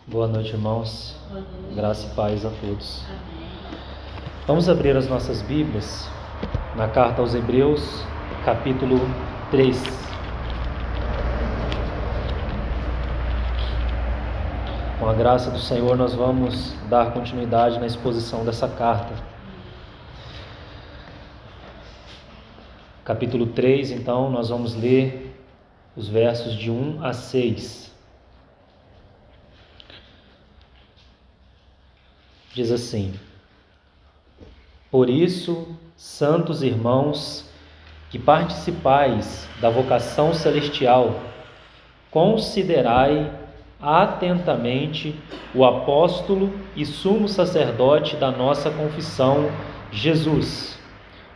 Boa noite, irmãos. Graça e paz a todos. Vamos abrir as nossas Bíblias na carta aos Hebreus, capítulo 3. Com a graça do Senhor, nós vamos dar continuidade na exposição dessa carta. Capítulo 3, então, nós vamos ler os versos de 1 a 6. Diz assim: Por isso, santos irmãos, que participais da vocação celestial, considerai atentamente o apóstolo e sumo sacerdote da nossa confissão, Jesus,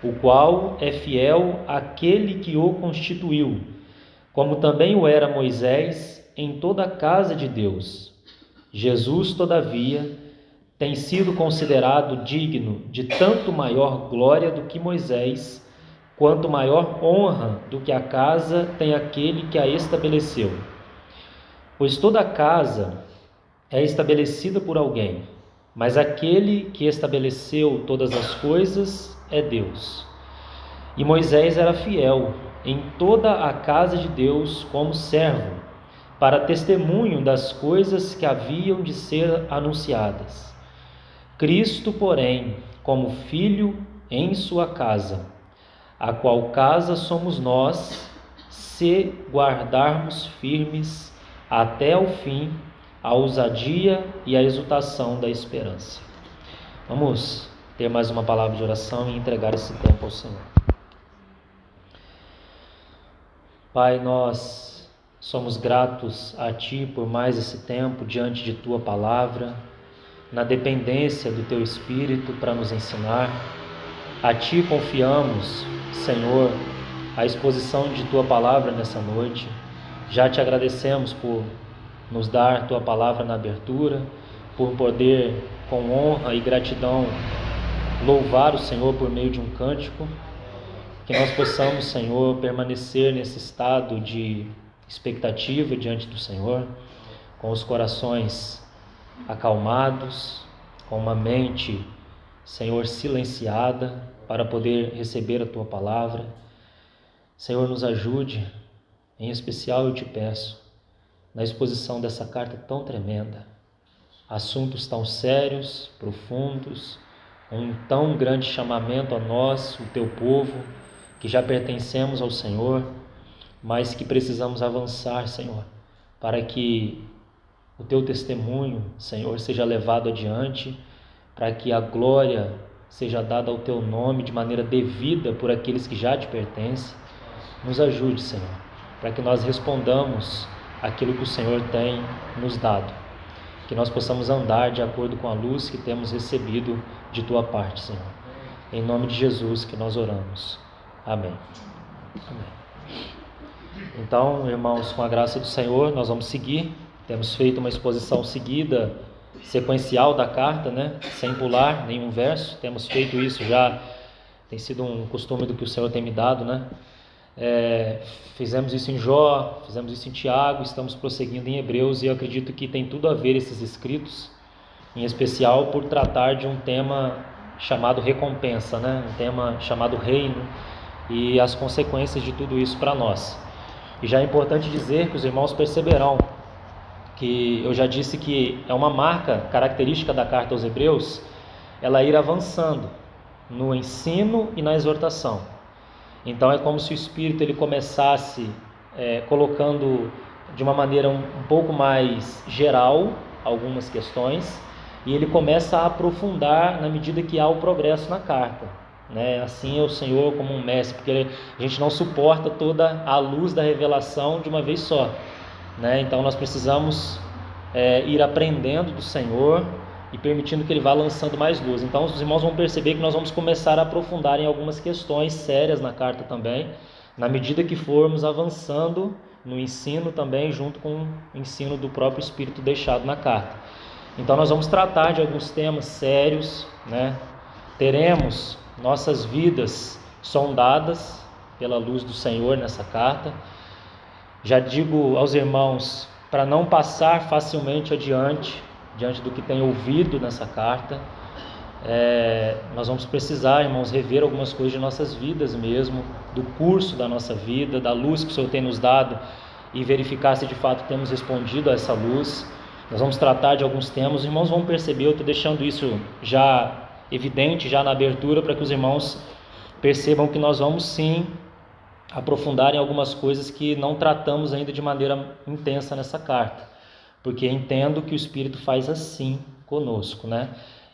o qual é fiel àquele que o constituiu, como também o era Moisés em toda a casa de Deus. Jesus, todavia, tem sido considerado digno de tanto maior glória do que Moisés, quanto maior honra do que a casa tem aquele que a estabeleceu. Pois toda casa é estabelecida por alguém, mas aquele que estabeleceu todas as coisas é Deus. E Moisés era fiel em toda a casa de Deus como servo, para testemunho das coisas que haviam de ser anunciadas. Cristo, porém, como filho em sua casa, a qual casa somos nós, se guardarmos firmes até o fim a ousadia e a exultação da esperança. Vamos ter mais uma palavra de oração e entregar esse tempo ao Senhor. Pai, nós somos gratos a Ti por mais esse tempo diante de Tua palavra, na dependência do Teu Espírito para nos ensinar. A Ti confiamos, Senhor, a exposição de Tua palavra nessa noite. Já Te agradecemos por nos dar Tua palavra na abertura, por poder, com honra e gratidão, louvar o Senhor por meio de um cântico. Que nós possamos, Senhor, permanecer nesse estado de expectativa diante do Senhor, com os corações acalmados, com uma mente, Senhor, silenciada, para poder receber a Tua palavra. Senhor, nos ajude, em especial eu te peço, na exposição dessa carta tão tremenda, assuntos tão sérios, profundos, um tão grande chamamento a nós, o Teu povo, que já pertencemos ao Senhor, mas que precisamos avançar, Senhor, para que o Teu testemunho, Senhor, seja levado adiante, para que a glória seja dada ao Teu nome de maneira devida por aqueles que já Te pertencem. Nos ajude, Senhor, para que nós respondamos aquilo que o Senhor tem nos dado, que nós possamos andar de acordo com a luz que temos recebido de Tua parte, Senhor. Em nome de Jesus que nós oramos. Amém. Amém. Então, irmãos, com a graça do Senhor, nós vamos seguir. Temos feito uma exposição seguida, sequencial da carta, sem pular nenhum verso. Temos feito isso já, tem sido um costume do que o Senhor tem me dado, Fizemos isso em Jó, fizemos isso em Tiago, estamos prosseguindo em Hebreus, e eu acredito que tem tudo a ver esses escritos, em especial por tratar de um tema chamado recompensa, um tema chamado reino e as consequências de tudo isso para nós. E já é importante dizer que os irmãos perceberão que eu já disse que é uma marca característica da carta aos Hebreus, ela ir avançando no ensino e na exortação. Então é como se o Espírito ele começasse colocando de uma maneira um pouco mais geral algumas questões, e ele começa a aprofundar na medida que há o progresso na carta. Assim é o Senhor como um mestre, porque a gente não suporta toda a luz da revelação de uma vez só. Então nós precisamos ir aprendendo do Senhor e permitindo que Ele vá lançando mais luz. Então os irmãos vão perceber que nós vamos começar a aprofundar em algumas questões sérias na carta também, na medida que formos avançando no ensino também, junto com o ensino do próprio Espírito deixado na carta. Então nós vamos tratar de alguns temas sérios, Teremos nossas vidas sondadas pela luz do Senhor nessa carta. Já digo aos irmãos para não passar facilmente adiante, diante do que tem ouvido nessa carta, nós vamos precisar, irmãos, rever algumas coisas de nossas vidas mesmo, do curso da nossa vida, da luz que o Senhor tem nos dado, e verificar se de fato temos respondido a essa luz. Nós vamos tratar de alguns temas, os irmãos vão perceber, eu estou deixando isso já evidente, já na abertura, para que os irmãos percebam que nós vamos sim aprofundar em algumas coisas que não tratamos ainda de maneira intensa nessa carta, porque entendo que o Espírito faz assim conosco, né?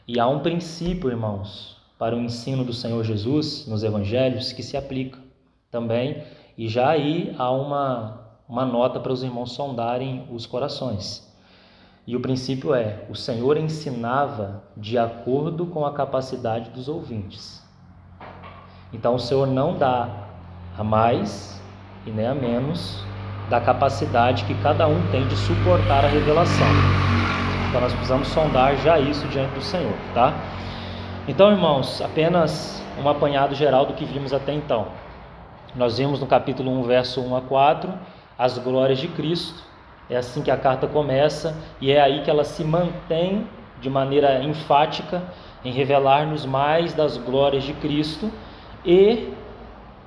E há um princípio, irmãos, para o ensino do Senhor Jesus nos Evangelhos que se aplica também, e já aí há uma nota para os irmãos sondarem os corações. E o princípio é: o Senhor ensinava de acordo com a capacidade dos ouvintes. Então o Senhor não dá a mais e nem a menos da capacidade que cada um tem de suportar a revelação. Então nós precisamos sondar já isso diante do Senhor, tá? Então, irmãos, apenas um apanhado geral do que vimos até então. Nós vimos no capítulo 1, verso 1 a 4, as glórias de Cristo. É assim que a carta começa, e é aí que ela se mantém de maneira enfática em revelar-nos mais das glórias de Cristo, e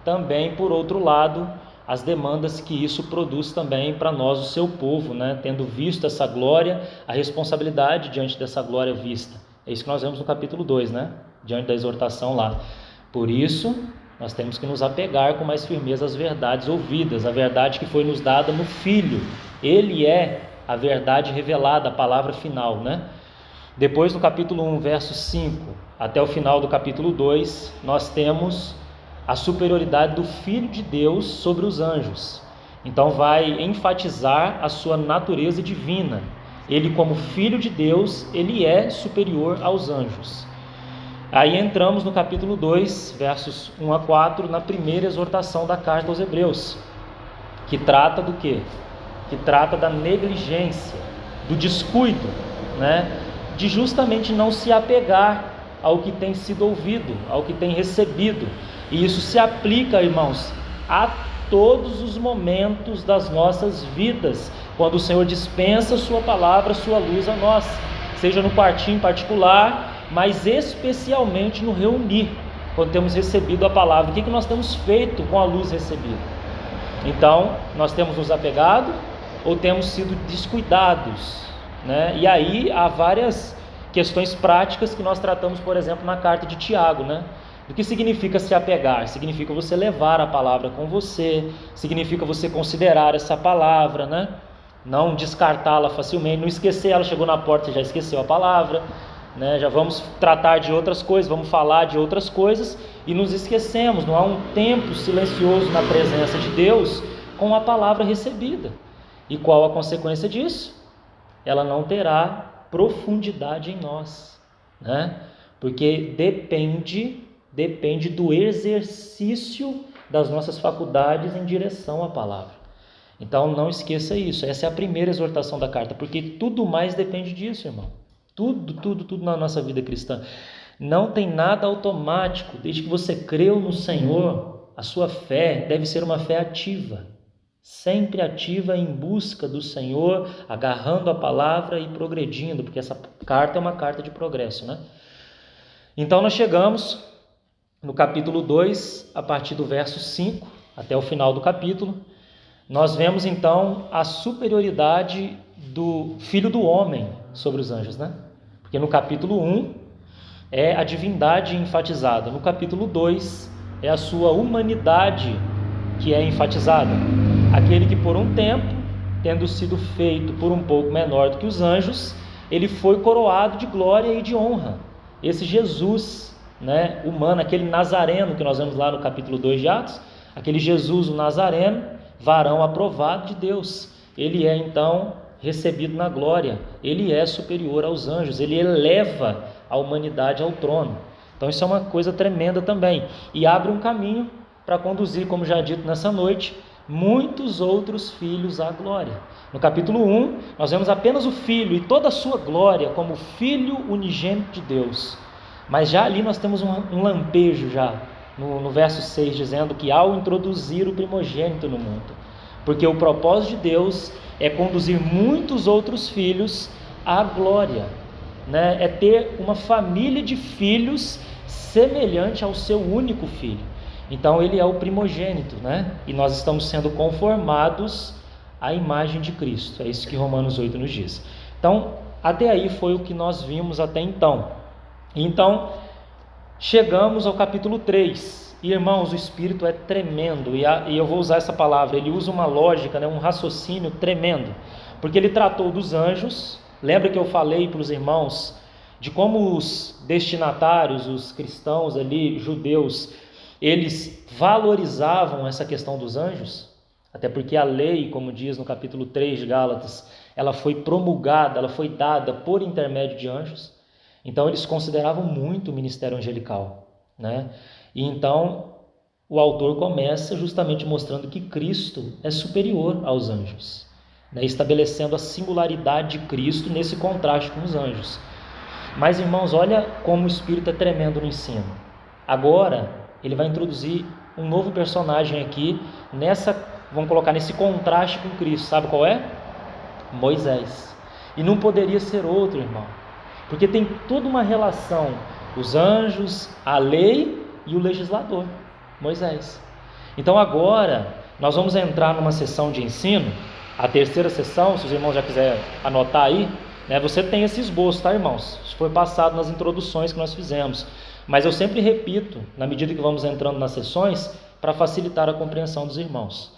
também, por outro lado, as demandas que isso produz também para nós, o seu povo, né? Tendo visto essa glória, a responsabilidade diante dessa glória vista. É isso que nós vemos no capítulo 2, né? Diante da exortação lá. Por isso, nós temos que nos apegar com mais firmeza às verdades ouvidas, a verdade que foi nos dada no Filho. Ele é a verdade revelada, a palavra final, né? Depois, no capítulo 1, verso 5, até o final do capítulo 2, nós temos a superioridade do Filho de Deus sobre os anjos. Então vai enfatizar a sua natureza divina. Ele, como Filho de Deus, ele é superior aos anjos. Aí entramos no capítulo 2, versos 1 a 4, na primeira exortação da carta aos Hebreus, que trata do quê? Que trata da negligência, do descuido, né? De justamente não se apegar ao que tem sido ouvido, ao que tem recebido. E isso se aplica, irmãos, a todos os momentos das nossas vidas, quando o Senhor dispensa sua palavra, sua luz a nós, seja no quartinho particular, mas especialmente no reunir, quando temos recebido a palavra. O que nós temos feito com a luz recebida? Então, nós temos nos apegado ou temos sido descuidados, né? E aí há várias questões práticas que nós tratamos, por exemplo, na carta de Tiago, né? O que significa se apegar? Significa você levar a palavra com você, significa você considerar essa palavra, né? Não descartá-la facilmente, não esquecer ela, chegou na porta, você já esqueceu a palavra, né? Já vamos tratar de outras coisas, vamos falar de outras coisas e nos esquecemos. Não há um tempo silencioso na presença de Deus com a palavra recebida. E qual a consequência disso? Ela não terá profundidade em nós, né? Porque depende do exercício das nossas faculdades em direção à palavra. Então não esqueça isso, essa é a primeira exortação da carta, porque tudo mais depende disso, irmão. Tudo na nossa vida cristã. Não tem nada automático. Desde que você creu no Senhor, a sua fé deve ser uma fé ativa, sempre ativa, em busca do Senhor, agarrando a palavra e progredindo, porque essa carta é uma carta de progresso, né? Então nós chegamos no capítulo 2, a partir do verso 5 até o final do capítulo. Nós vemos então a superioridade do Filho do Homem sobre os anjos, né? Porque no capítulo 1 é a divindade enfatizada, no capítulo 2 é a sua humanidade que é enfatizada. Aquele que por um tempo, tendo sido feito por um pouco menor do que os anjos, ele foi coroado de glória e de honra. Esse Jesus, né, humano, aquele Nazareno que nós vemos lá no capítulo 2 de Atos, aquele Jesus, o Nazareno, varão aprovado de Deus, ele é então recebido na glória, ele é superior aos anjos, ele eleva a humanidade ao trono. Então isso é uma coisa tremenda também, e abre um caminho para conduzir, como já dito nessa noite, muitos outros filhos à glória. No capítulo 1, nós vemos apenas o Filho e toda a sua glória como Filho unigênito de Deus. Mas já ali nós temos um lampejo já, no verso 6, dizendo que ao introduzir o primogênito no mundo, porque o propósito de Deus é conduzir muitos outros filhos à glória, né? É ter uma família de filhos semelhante ao seu único filho. Então ele é o primogênito, né? E nós estamos sendo conformados à imagem de Cristo. É isso que Romanos 8 nos diz. Então, até aí foi o que nós vimos até então. Então, chegamos ao capítulo 3. E, irmãos, o Espírito é tremendo. E eu vou usar essa palavra. Ele usa uma lógica, né, um raciocínio tremendo. Porque ele tratou dos anjos. Lembra que eu falei para os irmãos de como os destinatários, os cristãos ali, judeus, eles valorizavam essa questão dos anjos? Até porque a lei, como diz no capítulo 3 de Gálatas, ela foi promulgada, ela foi dada por intermédio de anjos. Então eles consideravam muito o ministério angelical, né? E então o autor começa justamente mostrando que Cristo é superior aos anjos, né? Estabelecendo a singularidade de Cristo nesse contraste com os anjos. Mas, irmãos, olha como o Espírito é tremendo no ensino. Agora ele vai introduzir um novo personagem aqui vamos colocar nesse contraste com Cristo. Sabe qual é? Moisés. E não poderia ser outro, irmão, porque tem toda uma relação, os anjos, a lei e o legislador, Moisés. Então agora nós vamos entrar numa sessão de ensino, a terceira sessão, se os irmãos já quiserem anotar aí, né, você tem esse esboço, tá, irmãos? Isso foi passado nas introduções que nós fizemos, mas eu sempre repito, na medida que vamos entrando nas sessões, para facilitar a compreensão dos irmãos.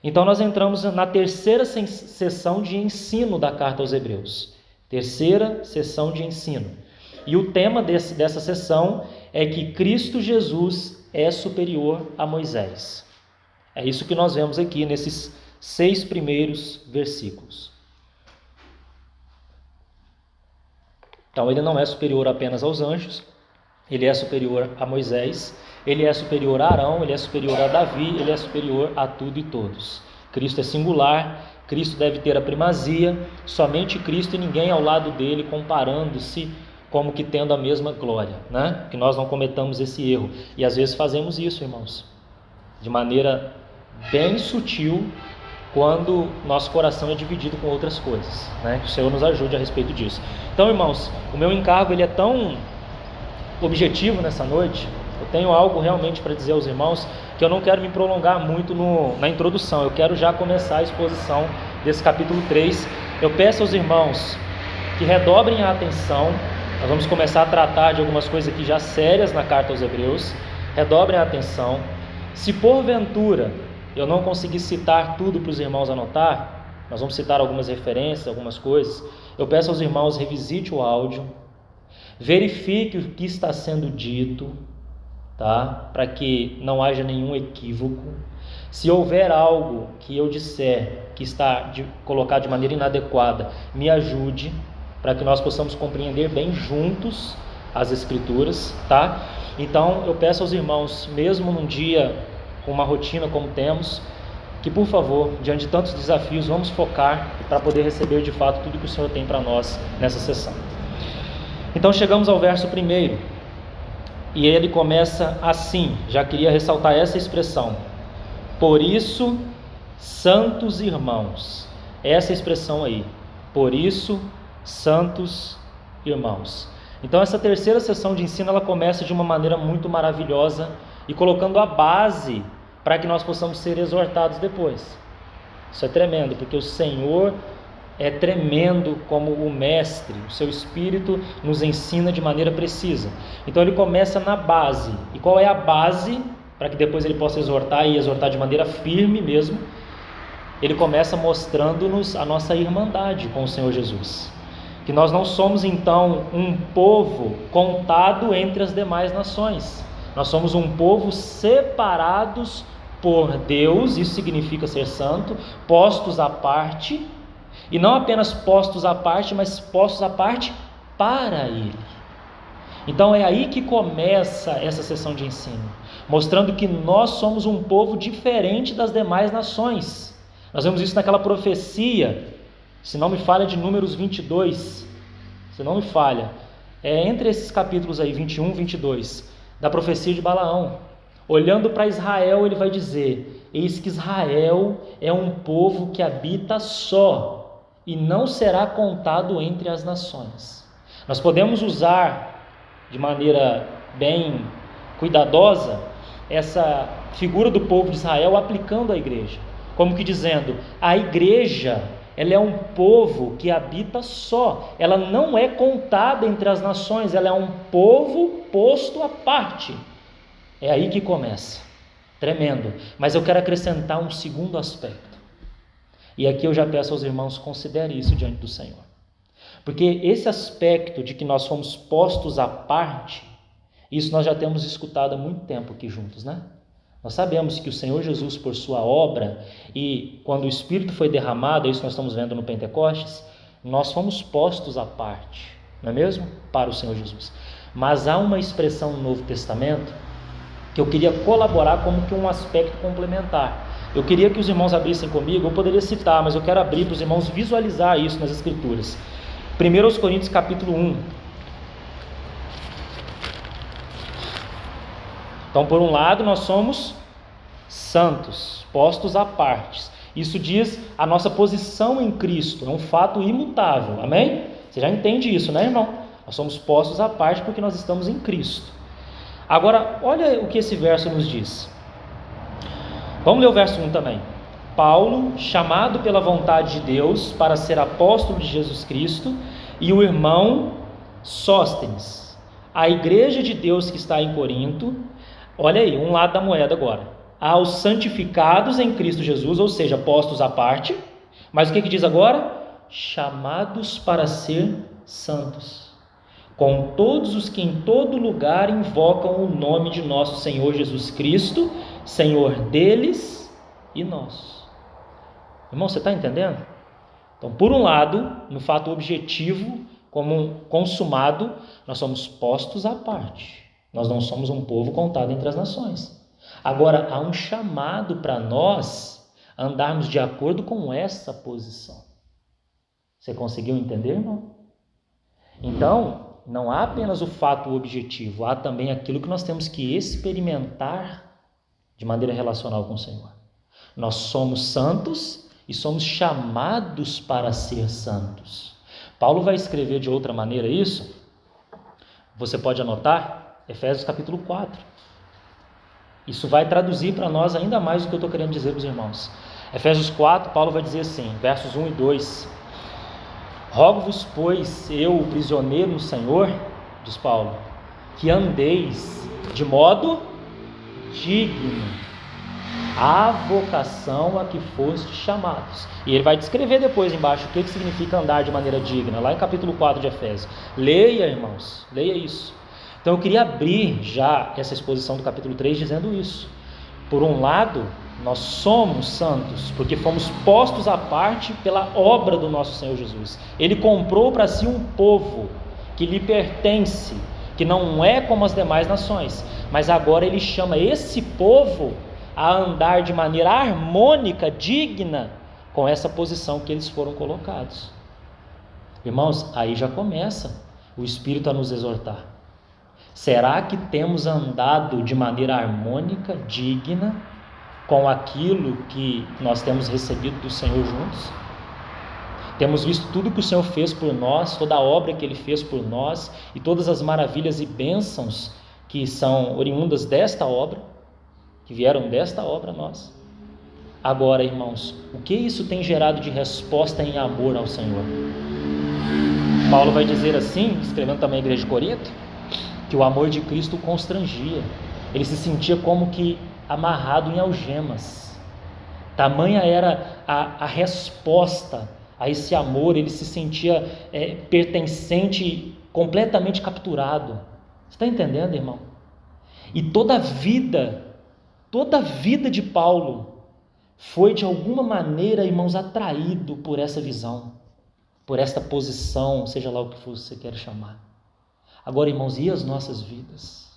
Então nós entramos na terceira sessão de ensino da carta aos Hebreus. Terceira sessão de ensino. E o tema dessa sessão é que Cristo Jesus é superior a Moisés. É isso que nós vemos aqui nesses 6 primeiros versículos. Então ele não é superior apenas aos anjos, ele é superior a Moisés, ele é superior a Arão, ele é superior a Davi, ele é superior a tudo e todos. Cristo é singular, Cristo deve ter a primazia, somente Cristo e ninguém ao lado dele, comparando-se como que tendo a mesma glória, né? Que nós não cometamos esse erro. E às vezes fazemos isso, irmãos, de maneira bem sutil, quando nosso coração é dividido com outras coisas, né? Que o Senhor nos ajude a respeito disso. Então, irmãos, o meu encargo ele é tão objetivo nessa noite. Eu tenho algo realmente para dizer aos irmãos, que eu não quero me prolongar muito na introdução. Eu quero já começar a exposição desse capítulo 3. Eu peço aos irmãos que redobrem a atenção. Nós vamos começar a tratar de algumas coisas aqui já sérias na carta aos Hebreus. Redobrem a atenção. Se porventura eu não conseguir citar tudo para os irmãos anotar, nós vamos citar algumas referências, algumas coisas. Eu peço aos irmãos, revisite o áudio, verifique o que está sendo dito, tá? Para que não haja nenhum equívoco. Se houver algo que eu disser que está colocado de maneira inadequada, me ajude, para que nós possamos compreender bem juntos as Escrituras, tá? Então eu peço aos irmãos, mesmo num dia com uma rotina como temos, que por favor, diante de tantos desafios, vamos focar para poder receber de fato tudo que o Senhor tem para nós nessa sessão. Então chegamos ao verso 1, e ele começa assim. Já queria ressaltar essa expressão: por isso, santos irmãos. Essa expressão aí, por isso, santos irmãos. Então essa terceira sessão de ensino, ela começa de uma maneira muito maravilhosa e colocando a base para que nós possamos ser exortados depois. Isso é tremendo, porque o Senhor é tremendo como o mestre. O seu Espírito nos ensina de maneira precisa. Então ele começa na base. E qual é a base? Para que depois ele possa exortar, e exortar de maneira firme mesmo. Ele começa mostrando-nos a nossa irmandade com o Senhor Jesus. Que nós não somos então um povo contado entre as demais nações. Nós somos um povo separados por Deus, isso significa ser santo, postos à parte, e não apenas postos à parte, mas postos à parte para Ele. Então é aí que começa essa sessão de ensino, mostrando que nós somos um povo diferente das demais nações. Nós vemos isso naquela profecia, se não me falha, de Números 22, se não me falha, entre esses capítulos aí, 21 e 22, da profecia de Balaão. Olhando para Israel, ele vai dizer: eis que Israel é um povo que habita só e não será contado entre as nações. Nós podemos usar de maneira bem cuidadosa essa figura do povo de Israel aplicando à igreja, como que dizendo, a igreja, ela é um povo que habita só, ela não é contada entre as nações, ela é um povo posto à parte. É aí que começa, tremendo. Mas eu quero acrescentar um segundo aspecto, e aqui eu já peço aos irmãos, considerem isso diante do Senhor, porque esse aspecto de que nós fomos postos à parte, isso nós já temos escutado há muito tempo aqui juntos, né? Nós sabemos que o Senhor Jesus, por sua obra, e quando o Espírito foi derramado, isso nós estamos vendo no Pentecostes, nós fomos postos à parte, não é mesmo? Para o Senhor Jesus. Mas há uma expressão no Novo Testamento que eu queria colaborar como que um aspecto complementar. Eu queria que os irmãos abrissem comigo, eu poderia citar, mas eu quero abrir para os irmãos visualizar isso nas Escrituras. 1 Coríntios capítulo 1. Então, por um lado, nós somos santos, postos à parte. Isso diz a nossa posição em Cristo, é um fato imutável, amém? Você já entende isso, né, irmão? Nós somos postos à parte porque nós estamos em Cristo. Agora, olha o que esse verso nos diz. Vamos ler o verso 1 também. Paulo, chamado pela vontade de Deus para ser apóstolo de Jesus Cristo, e o irmão Sóstenes, a igreja de Deus que está em Corinto. Olha aí, um lado da moeda agora. Aos santificados em Cristo Jesus, ou seja, postos à parte. Mas o que diz agora? Chamados para ser santos. Com todos os que em todo lugar invocam o nome de nosso Senhor Jesus Cristo, Senhor deles e nós. Irmão, você está entendendo? Então, por um lado, no fato objetivo, como consumado, nós somos postos à parte. Nós não somos um povo contado entre as nações. Agora, há um chamado para nós andarmos de acordo com essa posição. Você conseguiu entender, irmão? Então, não há apenas o fato objetivo, há também aquilo que nós temos que experimentar de maneira relacional com o Senhor. Nós somos santos e somos chamados para ser santos. Paulo vai escrever de outra maneira isso. Você pode anotar? Efésios capítulo 4. Isso vai traduzir para nós ainda mais o que eu estou querendo dizer para os irmãos. Efésios 4, Paulo vai dizer assim, versos 1 e 2. Rogo-vos, pois, eu, o prisioneiro no Senhor, diz Paulo, que andeis de modo digno à vocação a que fostes chamados. E ele vai descrever depois embaixo o que significa andar de maneira digna, lá em capítulo 4 de Efésios. Leia, irmãos, leia isso. Então eu queria abrir já essa exposição do capítulo 3 dizendo isso. Por um lado, nós somos santos, porque fomos postos à parte pela obra do nosso Senhor Jesus. Ele comprou para si um povo que lhe pertence, que não é como as demais nações, mas agora ele chama esse povo a andar de maneira harmônica, digna, com essa posição que eles foram colocados. Irmãos, aí já começa o Espírito a nos exortar. Será que temos andado de maneira harmônica, digna, com aquilo que nós temos recebido do Senhor juntos? Temos visto tudo que o Senhor fez por nós, toda a obra que Ele fez por nós e todas as maravilhas e bênçãos que são oriundas desta obra, que vieram desta obra a nós. Agora, irmãos, o que isso tem gerado de resposta em amor ao Senhor? Paulo vai dizer assim, escrevendo também a igreja de Corinto, que o amor de Cristo o constrangia. Ele se sentia como que amarrado em algemas. Tamanha era a resposta a esse amor, ele se sentia pertencente, completamente capturado. Você está entendendo, irmão? E toda a vida de Paulo foi de alguma maneira, irmãos, atraído por essa visão, por esta posição, seja lá o que for você quer chamar. Agora, irmãos, e as nossas vidas?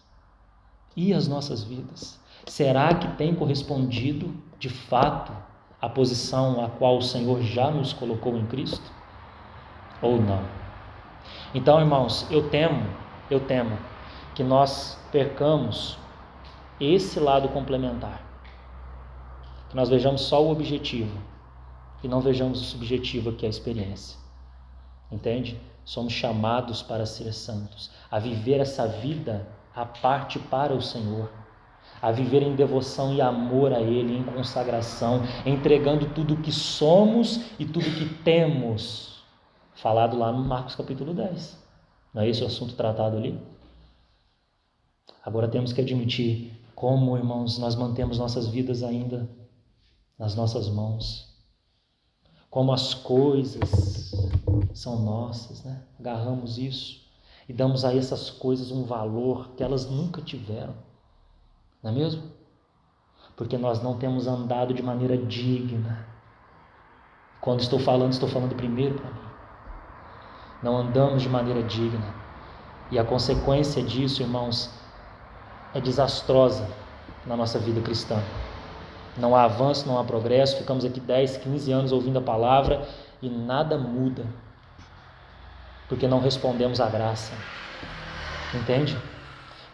E as nossas vidas? Será que tem correspondido, de fato, à posição a qual o Senhor já nos colocou em Cristo? Ou não? Então, irmãos, eu temo que nós percamos esse lado complementar. que nós vejamos só o objetivo e não vejamos o subjetivo, que é a experiência. Entende? Somos chamados para ser santos, a viver essa vida à parte para o Senhor, a viver em devoção e amor a Ele, em consagração, entregando tudo o que somos e tudo o que temos, falado lá no Marcos capítulo 10. Não é esse o assunto tratado ali? Agora temos que admitir como, irmãos, nós mantemos nossas vidas ainda nas nossas mãos, como as coisas são nossas, né? Agarramos isso e damos a essas coisas um valor que elas nunca tiveram, não é mesmo? Porque nós não temos andado de maneira digna. Quando estou falando primeiro para mim. Não andamos de maneira digna. E a consequência disso, irmãos, é desastrosa na nossa vida cristã. Não há avanço, não há progresso. Ficamos aqui 10, 15 anos ouvindo a palavra e nada muda, porque não respondemos à graça. Entende?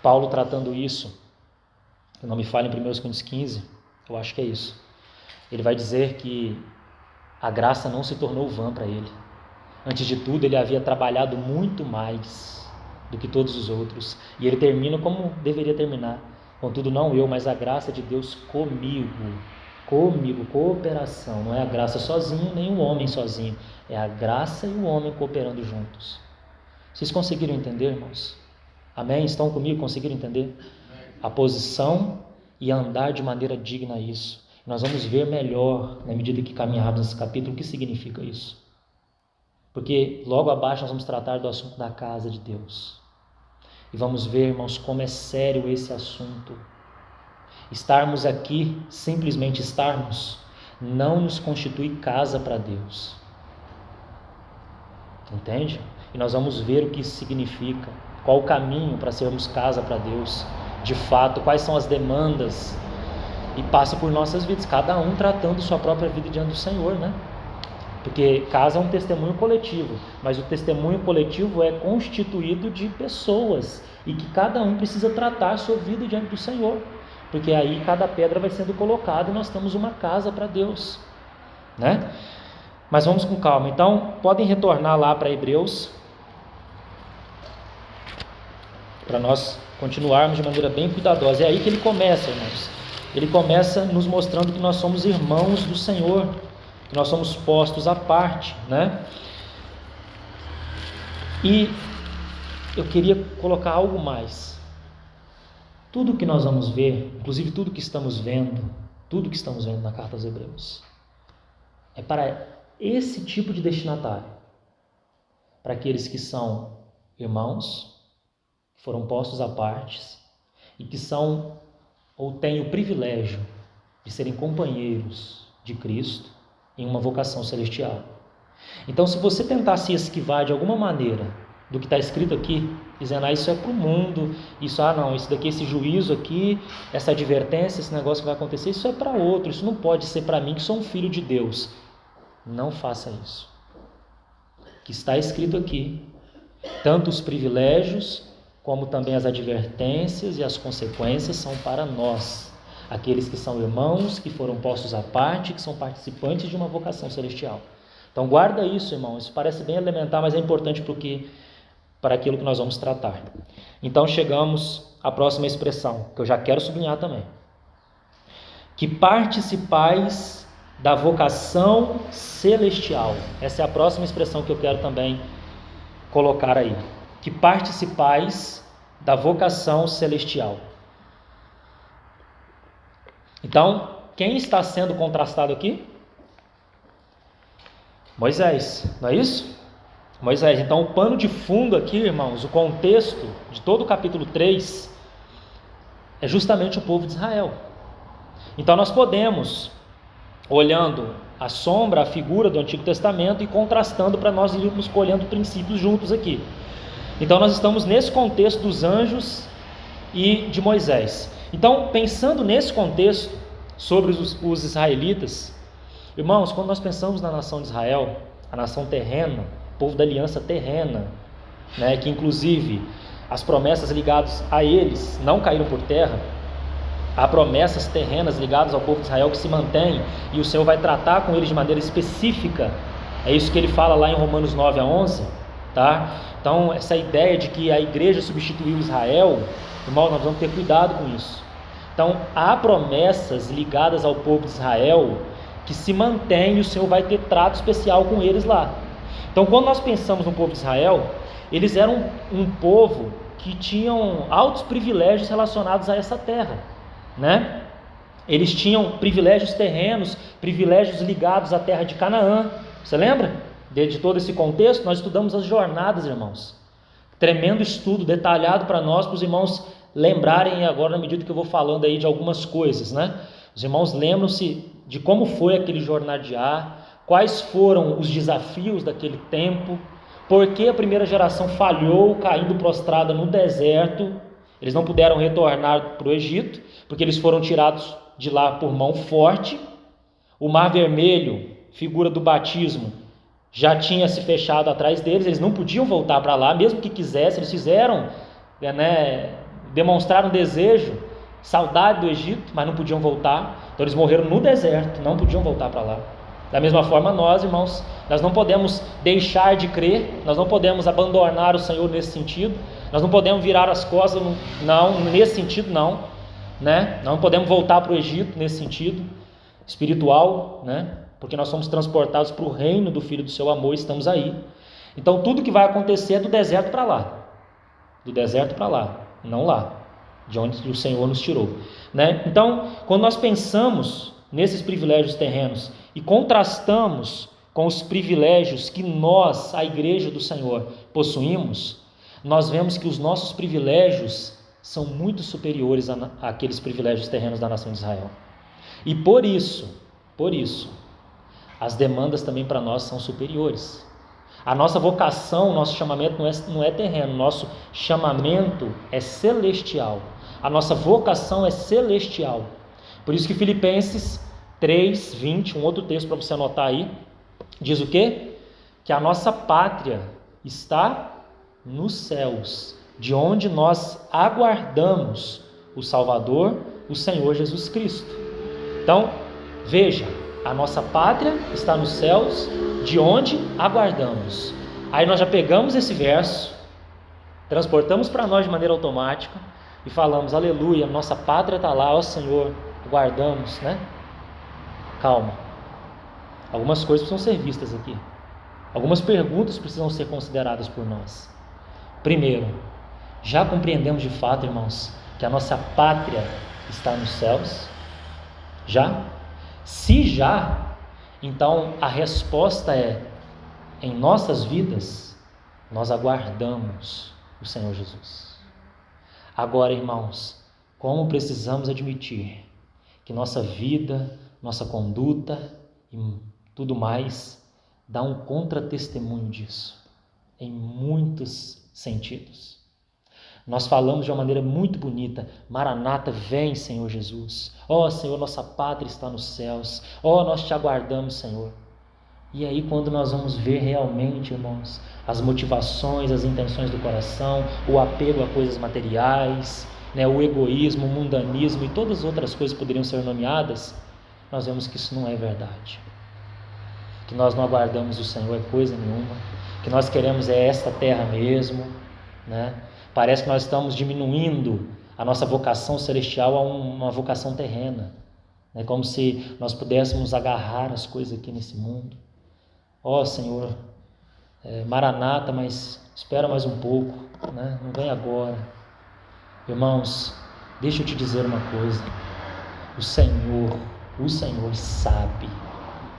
Paulo tratando isso, que não me fale em 1 Coríntios 15, eu acho que é isso. Ele vai dizer que a graça não se tornou vã para ele. Antes de tudo, ele havia trabalhado muito mais do que todos os outros. E ele termina como deveria terminar. Contudo, não eu, mas a graça de Deus comigo, cooperação. Não é a graça sozinho, nem o homem sozinho. É a graça e o homem cooperando juntos. Vocês conseguiram entender, irmãos? Amém? Estão comigo? Conseguiram entender? A posição e andar de maneira digna a isso. Nós vamos ver melhor, na medida que caminharmos nesse capítulo, o que significa isso. Porque logo abaixo nós vamos tratar do assunto da casa de Deus. E vamos ver, irmãos, como é sério esse assunto. Estarmos aqui, simplesmente estarmos, não nos constitui casa para Deus. Entende? E nós vamos ver o que isso significa. Qual o caminho para sermos casa para Deus. De fato, quais são as demandas. E passa por nossas vidas, cada um tratando sua própria vida diante do Senhor, né? Porque casa é um testemunho coletivo, mas o testemunho coletivo é constituído de pessoas e que cada um precisa tratar a sua vida diante do Senhor, porque aí cada pedra vai sendo colocada e nós temos uma casa para Deus, né? Mas vamos com calma. Então, podem retornar lá para Hebreus, para nós continuarmos de maneira bem cuidadosa. É aí que ele começa, irmãos. Ele começa nos mostrando que nós somos irmãos do Senhor, que nós somos postos à parte, né? E eu queria colocar algo mais. Tudo que nós vamos ver, inclusive tudo que estamos vendo na carta aos Hebreus, é para esse tipo de destinatário, para aqueles que são irmãos, que foram postos à parte e que são ou têm o privilégio de serem companheiros de Cristo em uma vocação celestial. Então, se você tentar se esquivar de alguma maneira do que está escrito aqui, dizendo, isso é para o mundo, isso daqui, esse juízo aqui, essa advertência, esse negócio que vai acontecer, isso é para outro, isso não pode ser para mim que sou um filho de Deus. Não faça isso. O que está escrito aqui, tanto os privilégios, como também as advertências e as consequências são para nós, aqueles que são irmãos, que foram postos à parte, que são participantes de uma vocação celestial. Então guarda isso, irmão, isso parece bem elementar, mas é importante para aquilo que nós vamos tratar. Então chegamos à próxima expressão, que eu já quero sublinhar também. Que participais da vocação celestial. Essa é a próxima expressão que eu quero também colocar aí. Que participais da vocação celestial. Então, quem está sendo contrastado aqui? Moisés, não é isso? Moisés. Então, o pano de fundo aqui, irmãos, o contexto de todo o capítulo 3 é justamente o povo de Israel. Então, nós podemos, olhando a sombra, a figura do Antigo Testamento e contrastando para nós irmos colhendo princípios juntos aqui. Então, nós estamos nesse contexto dos anjos e de Moisés. Então, pensando nesse contexto sobre os israelitas, irmãos, quando nós pensamos na nação de Israel, a nação terrena, o povo da aliança terrena, né, que inclusive as promessas ligadas a eles não caíram por terra, Há promessas terrenas ligadas ao povo de Israel que se mantêm, e o Senhor vai tratar com eles de maneira específica. É isso que ele fala lá em Romanos 9-11, tá? Então, essa ideia de que a igreja substituiu Israel, irmão, nós vamos ter cuidado com isso. Então, há promessas ligadas ao povo de Israel que se mantêm, e o Senhor vai ter trato especial com eles lá. Então, quando nós pensamos no povo de Israel, eles eram um povo que tinham altos privilégios relacionados a essa terra, né? Eles tinham privilégios terrenos, privilégios ligados à terra de Canaã. Você lembra de todo esse contexto? Nós estudamos as jornadas, irmãos. Tremendo estudo, detalhado para nós, para os irmãos lembrarem agora, na medida que eu vou falando aí de algumas coisas, né? Os irmãos lembram-se de como foi aquele jornadear, quais foram os desafios daquele tempo, por que a primeira geração falhou, caindo prostrada no deserto. Eles não puderam retornar para o Egito, porque eles foram tirados de lá por mão forte. O Mar Vermelho, figura do batismo, já tinha se fechado atrás deles, eles não podiam voltar para lá, mesmo que quisessem. Eles fizeram, demonstraram desejo, saudade do Egito, mas não podiam voltar. Então eles morreram no deserto, não podiam voltar para lá. Da mesma forma nós, irmãos, nós não podemos deixar de crer, nós não podemos abandonar o Senhor nesse sentido, nós não podemos virar as costas, não, nesse sentido não, né? Não podemos voltar para o Egito nesse sentido espiritual, né? Porque nós somos transportados para o reino do Filho do seu amor e estamos aí. Então tudo que vai acontecer é do deserto para lá, do deserto para lá, não lá, de onde o Senhor nos tirou, né? Então, quando nós pensamos nesses privilégios terrenos e contrastamos com os privilégios que nós, a igreja do Senhor, possuímos, nós vemos que os nossos privilégios são muito superiores àqueles privilégios terrenos da nação de Israel. E por isso, as demandas também para nós são superiores. A nossa vocação, nosso chamamento não é terreno, nosso chamamento é celestial. A nossa vocação é celestial. Por isso que Filipenses 3:20, um outro texto para você anotar aí, diz o quê? Que a nossa pátria está nos céus, de onde nós aguardamos o Salvador, o Senhor Jesus Cristo. Então, veja, a nossa pátria está nos céus, de onde aguardamos. Aí nós já pegamos esse verso, transportamos para nós de maneira automática e falamos, aleluia, nossa pátria está lá, ó Senhor, aguardamos, né? Calma, algumas coisas precisam ser vistas aqui, algumas perguntas precisam ser consideradas por nós. Primeiro, já compreendemos de fato, irmãos, que a nossa pátria está nos céus? Já? Se já, então a resposta é, em nossas vidas, nós aguardamos o Senhor Jesus. Agora, irmãos, como precisamos admitir que nossa vida, nossa conduta e tudo mais dá um contra-testemunho disso, em muitos sentidos. Nós falamos de uma maneira muito bonita, Maranata, vem Senhor Jesus, ó Senhor, nossa pátria está nos céus, ó nós te aguardamos Senhor. E aí quando nós vamos ver realmente, irmãos, as motivações, as intenções do coração, o apego a coisas materiais, o egoísmo, o mundanismo e todas as outras coisas poderiam ser nomeadas, nós vemos que isso não é verdade, que nós não aguardamos o Senhor é coisa nenhuma, que nós queremos é esta terra mesmo, né? Parece que nós estamos diminuindo a nossa vocação celestial a uma vocação terrena, né? Como se nós pudéssemos agarrar as coisas aqui nesse mundo. Ó Senhor, Maranata, mas espera mais um pouco, né? Não vem agora. Irmãos, deixa eu te dizer uma coisa, o Senhor sabe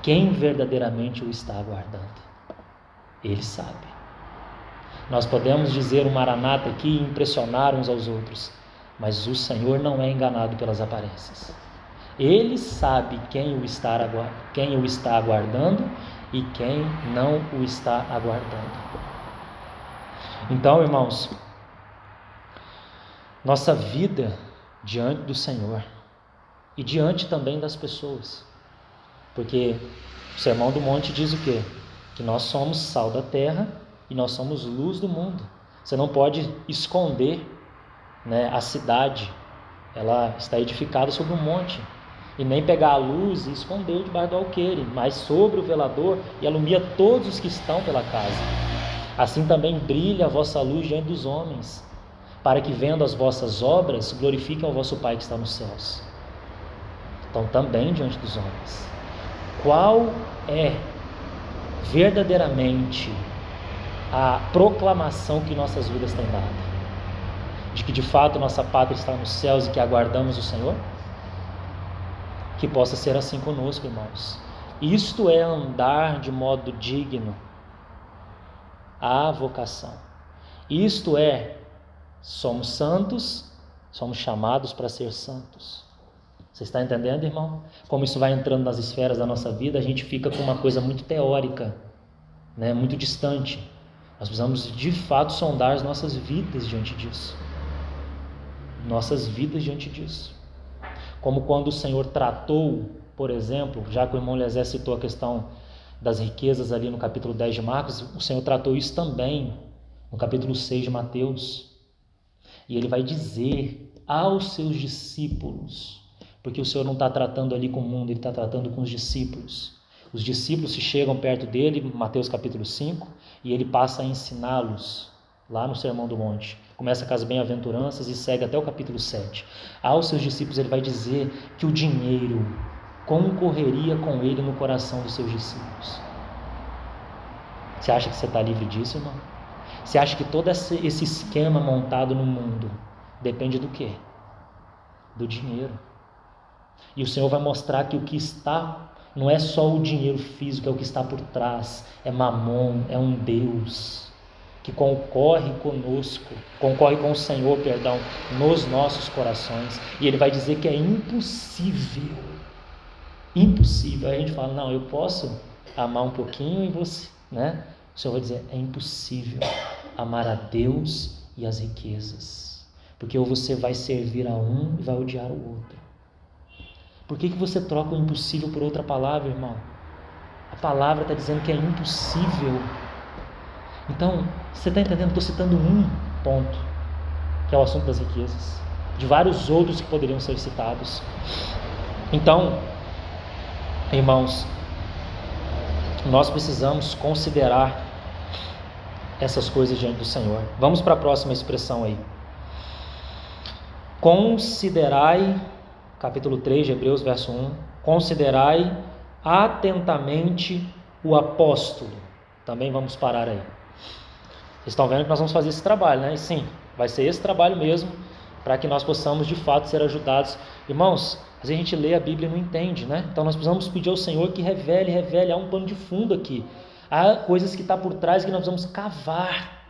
quem verdadeiramente o está aguardando, Ele sabe. Nós podemos dizer um Maranata aqui e impressionar uns aos outros, mas o Senhor não é enganado pelas aparências. Ele sabe quem o está aguardando e quem não o está aguardando. Então, irmãos, nossa vida diante do Senhor e diante também das pessoas, porque o Sermão do Monte diz o quê? Que nós somos sal da terra e nós somos luz do mundo. Você não pode esconder, a cidade, ela está edificada sobre um monte, e nem pegar a luz e esconder debaixo do alqueire, mas sobre o velador, e alumia todos os que estão pela casa. Assim também brilha a vossa luz diante dos homens, para que, vendo as vossas obras, glorifiquem ao vosso Pai que está nos céus. Então, também diante dos homens. Qual é verdadeiramente a proclamação que nossas vidas têm dado? De que de fato nossa pátria está nos céus e que aguardamos o Senhor? Que possa ser assim conosco, irmãos. Isto é andar de modo digno à vocação. Isto é, somos santos, somos chamados para ser santos. Você está entendendo, irmão? Como isso vai entrando nas esferas da nossa vida, a gente fica com uma coisa muito teórica, né? Muito distante. Nós precisamos de fato sondar as nossas vidas diante disso. Nossas vidas diante disso. Como quando o Senhor tratou, por exemplo, já que o irmão Eliezer citou a questão das riquezas ali no capítulo 10 de Marcos, o Senhor tratou isso também no capítulo 6 de Mateus. E ele vai dizer aos seus discípulos, porque o Senhor não está tratando ali com o mundo, ele está tratando com os discípulos. Os discípulos se chegam perto dele, Mateus capítulo 5, e ele passa a ensiná-los lá no Sermão do Monte. Começa com as bem-aventuranças e segue até o capítulo 7. Aos seus discípulos ele vai dizer que o dinheiro concorreria com ele no coração dos seus discípulos. Você acha que você está livre disso, irmão? Você acha que todo esse esquema montado no mundo depende do quê? Do dinheiro. E o Senhor vai mostrar que o que está, não é só o dinheiro físico, é o que está por trás, é Mamon, é um Deus que concorre conosco, concorre com o Senhor, perdão, nos nossos corações. E ele vai dizer que é impossível. Impossível. Aí a gente fala, não, eu posso amar um pouquinho e você, né? O Senhor vai dizer, é impossível amar a Deus e as riquezas, porque ou você vai servir a um e vai odiar o outro. Por que você troca o impossível por outra palavra, irmão? A palavra está dizendo que é impossível. Então, você está entendendo? Estou citando um ponto, que é o assunto das riquezas, de vários outros que poderiam ser citados. Então, irmãos, nós precisamos considerar essas coisas diante do Senhor. Vamos para a próxima expressão aí. Considerai, capítulo 3 de Hebreus, verso 1, considerai atentamente o apóstolo. Também vamos parar aí. Vocês estão vendo que nós vamos fazer esse trabalho, né? E sim, vai ser esse trabalho mesmo, para que nós possamos de fato ser ajudados. Irmãos, às vezes a gente lê a Bíblia e não entende, né? Então nós precisamos pedir ao Senhor que revele, há um pano de fundo aqui. Há coisas que estão por trás que nós precisamos cavar.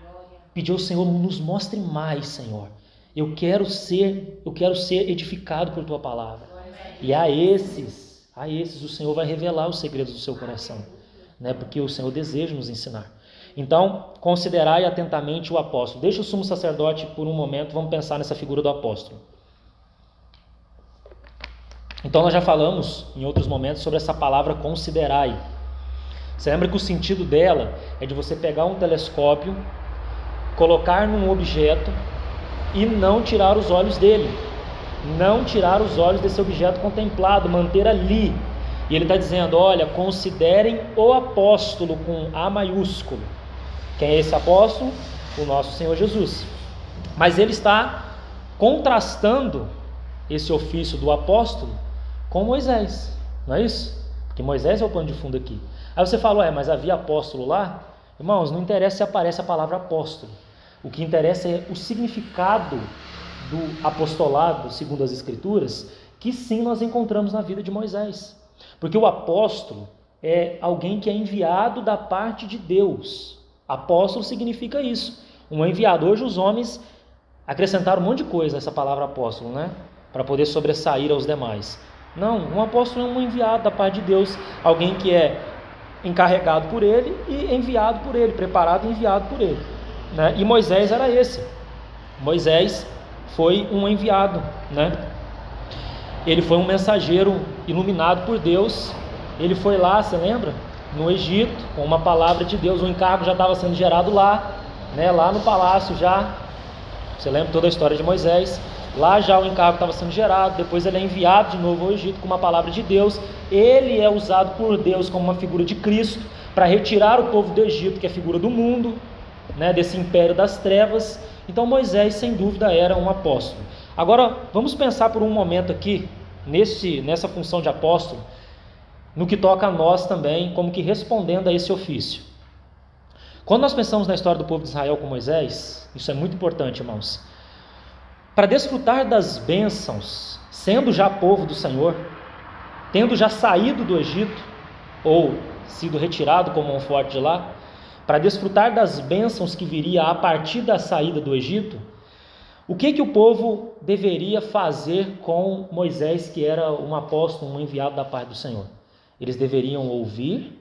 Pedir ao Senhor, nos mostre mais, Senhor. Eu quero ser edificado por Tua Palavra. E a esses o Senhor vai revelar os segredos do seu coração, né? Porque o Senhor deseja nos ensinar. Então, considerai atentamente o apóstolo. Deixa o sumo sacerdote por um momento, vamos pensar nessa figura do apóstolo. Então, nós já falamos em outros momentos sobre essa palavra considerai. Você lembra que o sentido dela é de você pegar um telescópio, colocar num objeto e não tirar os olhos dele. Não tirar os olhos desse objeto contemplado, manter ali. E ele está dizendo, olha, considerem o apóstolo com A maiúsculo. Quem é esse apóstolo? O nosso Senhor Jesus. Mas ele está contrastando esse ofício do apóstolo com Moisés, não é isso? Porque Moisés é o pano de fundo aqui. Aí você fala, mas havia apóstolo lá? Irmãos, não interessa se aparece a palavra apóstolo. O que interessa é o significado do apostolado, segundo as Escrituras, que sim nós encontramos na vida de Moisés. Porque o apóstolo é alguém que é enviado da parte de Deus. Apóstolo significa isso, um enviado. Hoje os homens acrescentaram um monte de coisa a essa palavra apóstolo, né? Para poder sobressair aos demais. Não, um apóstolo é um enviado da parte de Deus, alguém que é encarregado por ele e enviado por ele, preparado e enviado por ele, né? E Moisés era esse. Moisés foi um enviado, né? Ele foi um mensageiro iluminado por Deus. Ele foi lá, você lembra? No Egito, com uma palavra de Deus. O encargo já estava sendo gerado lá, né? Lá no palácio já. Você lembra toda a história de Moisés? Lá já o encargo estava sendo gerado, depois ele é enviado de novo ao Egito com uma palavra de Deus. Ele é usado por Deus como uma figura de Cristo para retirar o povo do Egito, que é a figura do mundo, né, desse império das trevas. Então Moisés, sem dúvida, era um apóstolo. Agora, vamos pensar por um momento aqui, nessa função de apóstolo, no que toca a nós também, como que respondendo a esse ofício. Quando nós pensamos na história do povo de Israel com Moisés, isso é muito importante, irmãos. Para desfrutar das bênçãos, sendo já povo do Senhor, tendo já saído do Egito, ou sido retirado como um forte de lá, para desfrutar das bênçãos que viria a partir da saída do Egito, o que o povo deveria fazer com Moisés, que era um apóstolo, um enviado da parte do Senhor? Eles deveriam ouvir,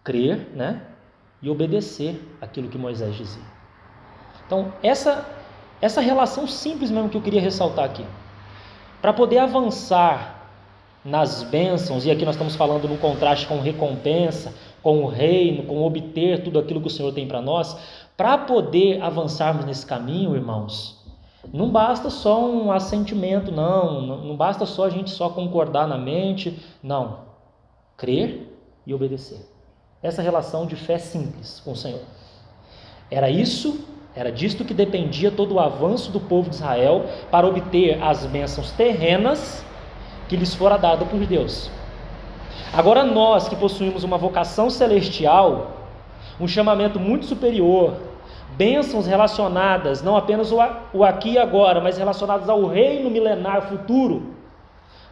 crer, né, e obedecer aquilo que Moisés dizia. Então, essa relação simples mesmo que eu queria ressaltar aqui. Para poder avançar nas bênçãos, e aqui nós estamos falando num contraste com recompensa, com o reino, com obter tudo aquilo que o Senhor tem para nós, para poder avançarmos nesse caminho, irmãos, não basta só um assentimento, não basta só a gente só concordar na mente, não, crer e obedecer. Essa relação de fé simples com o Senhor. Era disto que dependia todo o avanço do povo de Israel para obter as bênçãos terrenas que lhes fora dada por Deus. Agora nós que possuímos uma vocação celestial, um chamamento muito superior, bênçãos relacionadas não apenas o aqui e agora, mas relacionadas ao reino milenar futuro,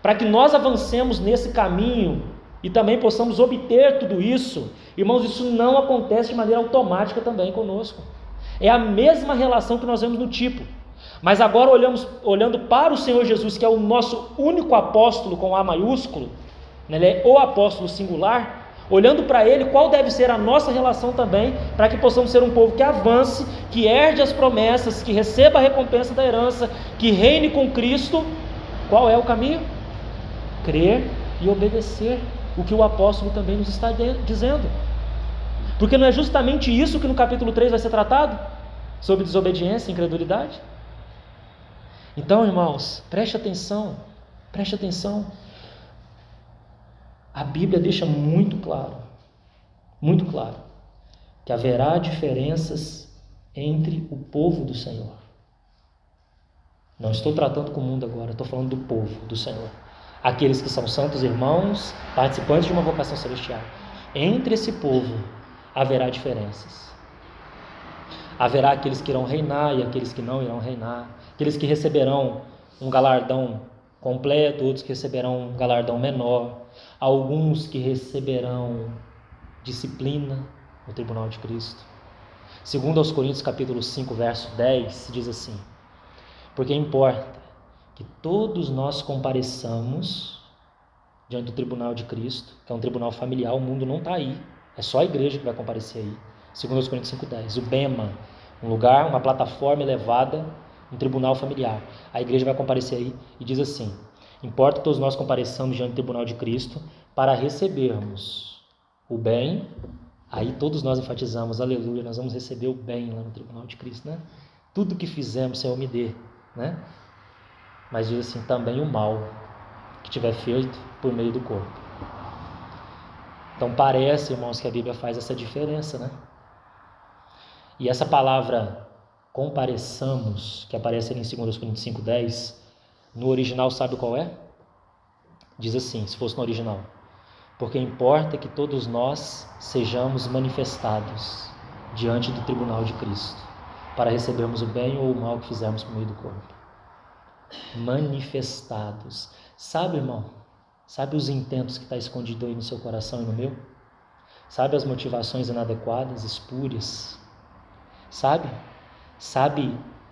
para que nós avancemos nesse caminho e também possamos obter tudo isso, irmãos, isso não acontece de maneira automática também conosco. É a mesma relação que nós vemos no tipo, mas agora olhando para o Senhor Jesus, que é o nosso único apóstolo com A maiúsculo, né? Ele é o apóstolo singular. Olhando para ele, qual deve ser a nossa relação também, para que possamos ser um povo que avance, que herde as promessas, que receba a recompensa da herança, que reine com Cristo. Qual é o caminho? Crer e obedecer o que o apóstolo também nos está dizendo. Porque não é justamente isso que no capítulo 3 vai ser tratado? Sobre desobediência e incredulidade? Então, irmãos, preste atenção. A Bíblia deixa muito claro, que haverá diferenças entre o povo do Senhor. Não estou tratando com o mundo agora, estou falando do povo do Senhor. Aqueles que são santos irmãos, participantes de uma vocação celestial. Entre esse povo haverá diferenças. Haverá aqueles que irão reinar e aqueles que não irão reinar. Aqueles que receberão um galardão completo, outros que receberão um galardão menor. Alguns que receberão disciplina no tribunal de Cristo. Segundo aos Coríntios capítulo 5, verso 10, diz assim: porque importa que todos nós compareçamos diante do tribunal de Cristo, que é um tribunal familiar, o mundo não está aí, é só a igreja que vai comparecer aí. Segundo aos Coríntios 5,10, o bema, um lugar, uma plataforma elevada, um tribunal familiar. A igreja vai comparecer aí e diz assim: importa que todos nós compareçamos diante do tribunal de Cristo para recebermos o bem. Aí todos nós enfatizamos, aleluia, nós vamos receber o bem lá no tribunal de Cristo, né? Tudo que fizemos, Senhor, me dê, né? Mas diz assim, também o mal que tiver feito por meio do corpo. Então parece, irmãos, que a Bíblia faz essa diferença, né? E essa palavra compareçamos, que aparece ali em 2 Coríntios 5,10, no original sabe qual é? Diz assim, se fosse no original: porque importa que todos nós sejamos manifestados diante do tribunal de Cristo, para recebermos o bem ou o mal que fizermos por meio do corpo. Manifestados. Sabe, irmão? Sabe os intentos que está escondido aí no seu coração e no meu? Sabe as motivações inadequadas, espúrias? Sabe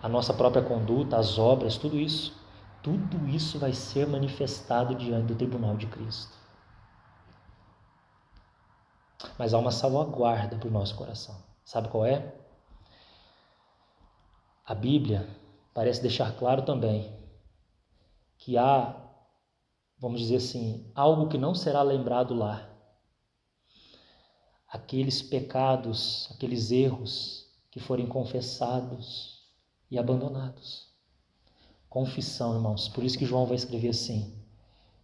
a nossa própria conduta, as obras, tudo isso? Tudo isso vai ser manifestado diante do tribunal de Cristo. Mas há uma salvaguarda para o nosso coração. Sabe qual é? A Bíblia parece deixar claro também que há, vamos dizer assim, algo que não será lembrado lá. Aqueles pecados, aqueles erros que forem confessados e abandonados. Confissão, irmãos. Por isso que João vai escrever assim: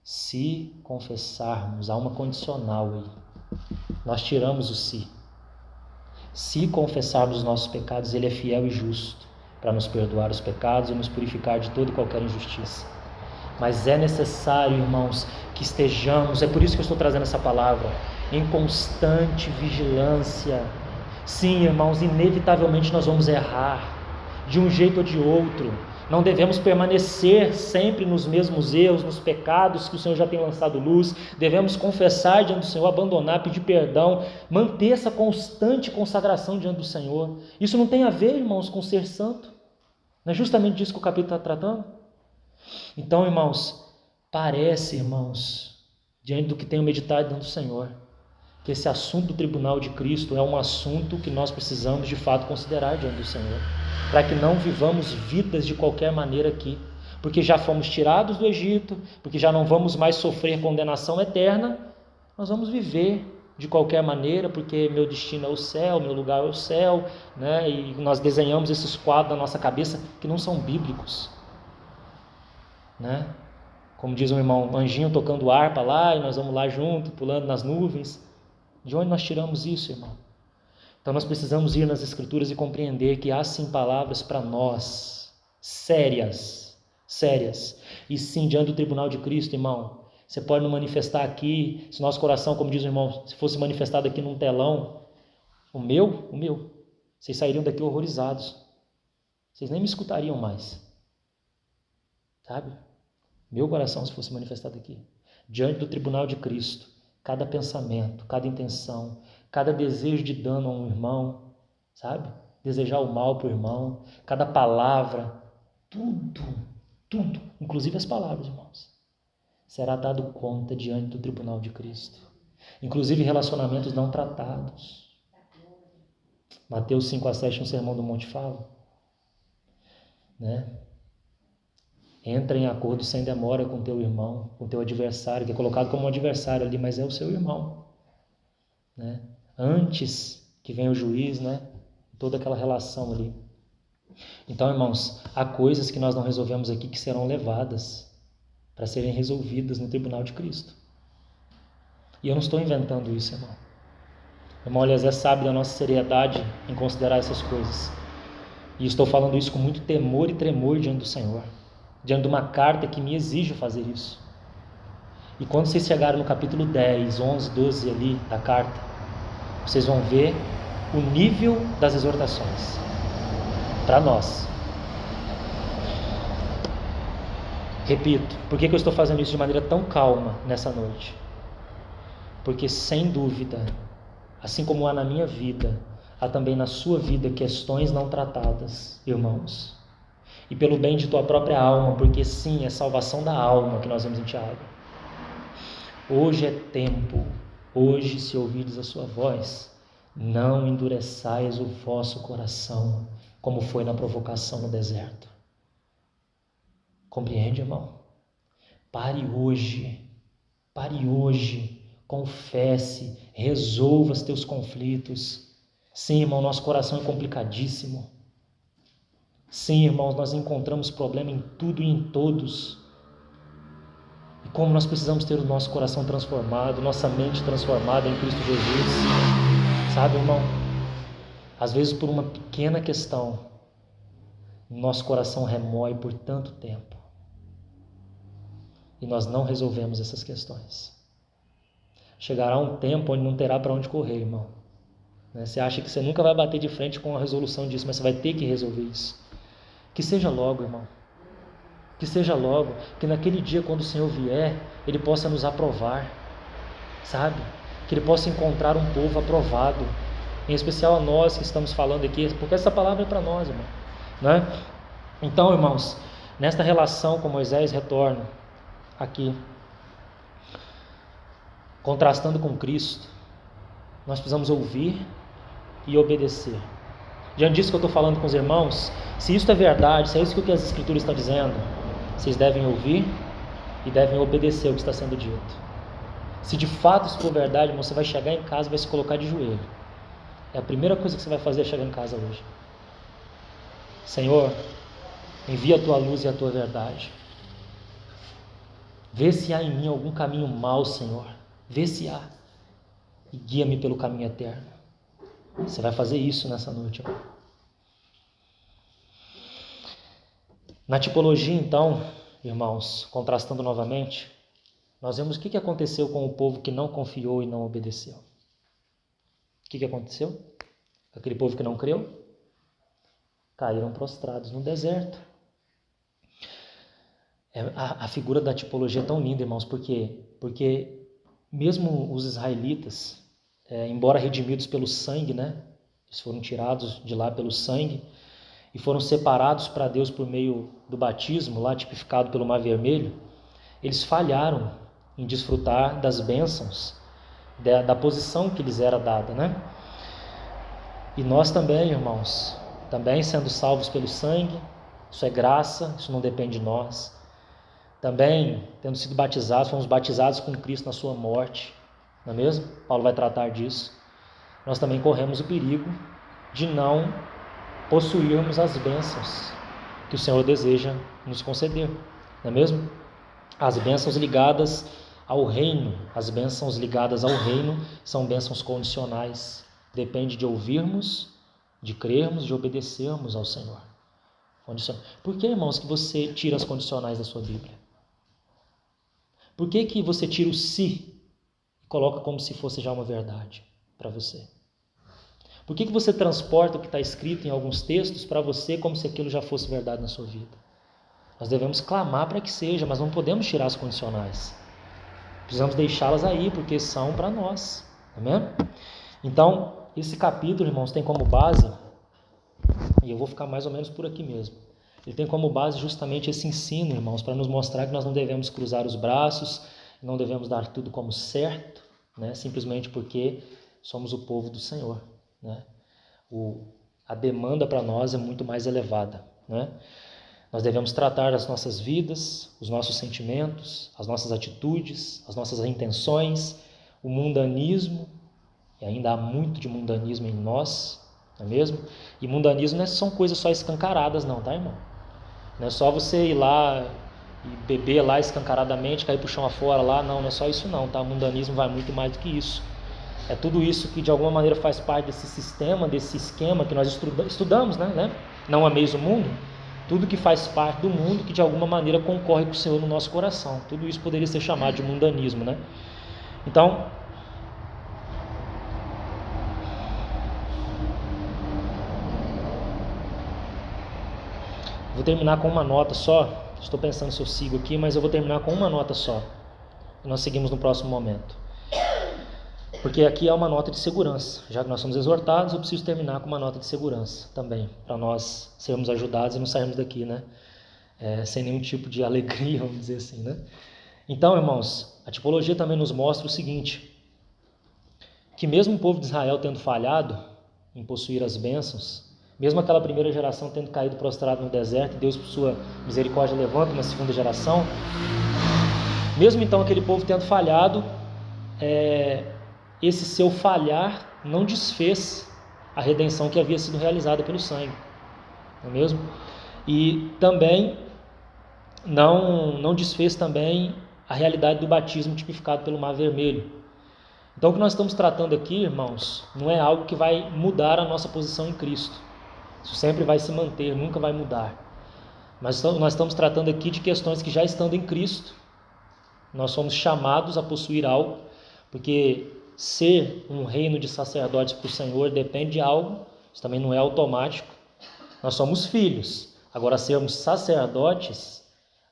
se confessarmos, há uma condicional aí. Nós tiramos o se. Se confessarmos os nossos pecados, Ele é fiel e justo para nos perdoar os pecados e nos purificar de toda e qualquer injustiça. Mas é necessário, irmãos, que estejamos, é por isso que eu estou trazendo essa palavra, em constante vigilância. Sim, irmãos, inevitavelmente nós vamos errar, de um jeito ou de outro. Não devemos permanecer sempre nos mesmos erros, nos pecados que o Senhor já tem lançado luz. Devemos confessar diante do Senhor, abandonar, pedir perdão, manter essa constante consagração diante do Senhor. Isso não tem a ver, irmãos, com ser santo. Não é justamente disso que o capítulo está tratando? Então, irmãos, parece, irmãos, diante do que tenho meditado diante do Senhor, que esse assunto do tribunal de Cristo é um assunto que nós precisamos de fato considerar diante do Senhor, para que não vivamos vidas de qualquer maneira aqui, porque já fomos tirados do Egito, porque já não vamos mais sofrer condenação eterna, nós vamos viver de qualquer maneira, porque meu destino é o céu, meu lugar é o céu, né? E nós desenhamos esses quadros na nossa cabeça que não são bíblicos, né? Como diz um irmão, anjinho tocando harpa lá, e nós vamos lá junto, pulando nas nuvens. De onde nós tiramos isso, irmão? Então nós precisamos ir nas Escrituras e compreender que há sim palavras para nós, sérias. E sim, diante do tribunal de Cristo, irmão, você pode não manifestar aqui, se nosso coração, como diz o irmão, se fosse manifestado aqui num telão, o meu, vocês sairiam daqui horrorizados. Vocês nem me escutariam mais. Sabe? Meu coração, se fosse manifestado aqui, diante do tribunal de Cristo, cada pensamento, cada intenção, cada desejo de dano a um irmão, sabe? Desejar o mal para o irmão, cada palavra, tudo, inclusive as palavras, irmãos, será dado conta diante do tribunal de Cristo. Inclusive relacionamentos não tratados. Mateus 5:7, no Sermão do Monte fala, né? Entra em acordo sem demora com teu irmão, com teu adversário, que é colocado como um adversário ali, mas é o seu irmão, né? Antes que venha o juiz, né? Toda aquela relação ali. Então, irmãos, há coisas que nós não resolvemos aqui que serão levadas para serem resolvidas no tribunal de Cristo. E eu não estou inventando isso, irmão. O irmão Eliezer sabe da nossa seriedade em considerar essas coisas. E estou falando isso com muito temor e tremor diante do Senhor, diante de uma carta que me exige fazer isso. E quando vocês chegarem no capítulo 10, 11, 12 ali da carta, vocês vão ver o nível das exortações para nós. Repito, por que eu estou fazendo isso de maneira tão calma nessa noite? Porque sem dúvida, assim como há na minha vida, há também na sua vida questões não tratadas, irmãos. E pelo bem de tua própria alma, porque sim, é salvação da alma que nós vemos em Tiago. Hoje é tempo, hoje se ouvirdes a sua voz, não endureçais o vosso coração, como foi na provocação no deserto. Compreende, irmão? Pare hoje, confesse, resolva os teus conflitos. Sim, irmão, nosso coração é complicadíssimo. Sim, irmãos, nós encontramos problema em tudo e em todos. E como nós precisamos ter o nosso coração transformado, nossa mente transformada em Cristo Jesus. Sabe, irmão? Às vezes por uma pequena questão, nosso coração remói por tanto tempo. E nós não resolvemos essas questões. Chegará um tempo onde não terá para onde correr, irmão. Você acha que você nunca vai bater de frente com a resolução disso, mas você vai ter que resolver isso. Que seja logo, irmão. Que seja logo, que naquele dia, quando o Senhor vier, Ele possa nos aprovar, sabe? Que Ele possa encontrar um povo aprovado, em especial a nós que estamos falando aqui, porque essa palavra é para nós, irmão, né? Então, irmãos, nesta relação com Moisés, retorno aqui, contrastando com Cristo, nós precisamos ouvir e obedecer. Diante disso que eu estou falando com os irmãos, se isso é verdade, se é isso que as Escrituras estão dizendo, vocês devem ouvir e devem obedecer o que está sendo dito. Se de fato isso for verdade, irmão, você vai chegar em casa e vai se colocar de joelho. É a primeira coisa que você vai fazer chegar em casa hoje. Senhor, Envia a tua luz e a tua verdade. Vê se há em mim algum caminho mau, Senhor. Vê se há. E guia-me pelo caminho eterno. Você vai fazer isso nessa noite, irmão. Na tipologia, então, irmãos, contrastando novamente, nós vemos o que aconteceu com o povo que não confiou e não obedeceu. O que aconteceu? Aquele povo que não creu, caíram prostrados no deserto. A figura da tipologia é tão linda, irmãos, porque mesmo os israelitas, embora redimidos pelo sangue, né, eles foram tirados de lá pelo sangue e foram separados para Deus por meio do batismo, lá tipificado pelo Mar Vermelho, eles falharam em desfrutar das bênçãos da posição que lhes era dada, né? E nós também, irmãos, também sendo salvos pelo sangue, isso é graça, isso não depende de nós. Também, tendo sido batizados, fomos batizados com Cristo na sua morte, não é mesmo? Paulo vai tratar disso. Nós também corremos o perigo de não possuirmos as bênçãos que o Senhor deseja nos conceder, não é mesmo? As bênçãos ligadas ao reino, as bênçãos ligadas ao reino são bênçãos condicionais. Depende de ouvirmos, de crermos, de obedecermos ao Senhor. Por que, irmãos, que você tira as condicionais da sua Bíblia? Por que você tira o se e coloca como se fosse já uma verdade para você? Por que você transporta o que está escrito em alguns textos para você como se aquilo já fosse verdade na sua vida? Nós devemos clamar para que seja, mas não podemos tirar as condicionais. Precisamos deixá-las aí, porque são para nós. Amém? Então, esse capítulo, irmãos, tem como base, e eu vou ficar mais ou menos por aqui mesmo, ele tem como base justamente esse ensino, irmãos, para nos mostrar que nós não devemos cruzar os braços, não devemos dar tudo como certo, né? Simplesmente porque somos o povo do Senhor, né? A demanda para nós é muito mais elevada, né? Nós devemos tratar as nossas vidas, os nossos sentimentos, as nossas atitudes, as nossas intenções, o mundanismo, e ainda há muito de mundanismo em nós, não é mesmo? E mundanismo não são coisas só escancaradas não, tá, irmão? Não é só você ir lá e beber lá escancaradamente, cair pro chão afora lá, não é só isso não, tá? O mundanismo vai muito mais do que isso. É tudo isso que de alguma maneira faz parte desse sistema, desse esquema que nós estudamos, né? Não ameis o mundo. Tudo que faz parte do mundo que de alguma maneira concorre com o Senhor no nosso coração. Tudo isso poderia ser chamado de mundanismo, né? Então, vou terminar com uma nota só. Estou pensando se eu sigo aqui, mas eu vou terminar com uma nota só. E nós seguimos no próximo momento. Porque aqui é uma nota de segurança. Já que nós somos exortados, eu preciso terminar com uma nota de segurança também, para nós sermos ajudados e não sairmos daqui, né? Sem nenhum tipo de alegria, vamos dizer assim, né? Então, irmãos, a tipologia também nos mostra o seguinte, que mesmo o povo de Israel tendo falhado em possuir as bênçãos, mesmo aquela primeira geração tendo caído prostrado no deserto, Deus, por sua misericórdia, levanta uma segunda geração, mesmo então aquele povo tendo falhado, esse seu falhar não desfez a redenção que havia sido realizada pelo sangue, não é mesmo? E também não desfez também a realidade do batismo tipificado pelo Mar Vermelho. Então o que nós estamos tratando aqui, irmãos, não é algo que vai mudar a nossa posição em Cristo. Isso sempre vai se manter, nunca vai mudar. Mas nós estamos tratando aqui de questões que já estando em Cristo, nós somos chamados a possuir algo, porque ser um reino de sacerdotes para o Senhor depende de algo, isso também não é automático. Nós somos filhos, agora sermos sacerdotes,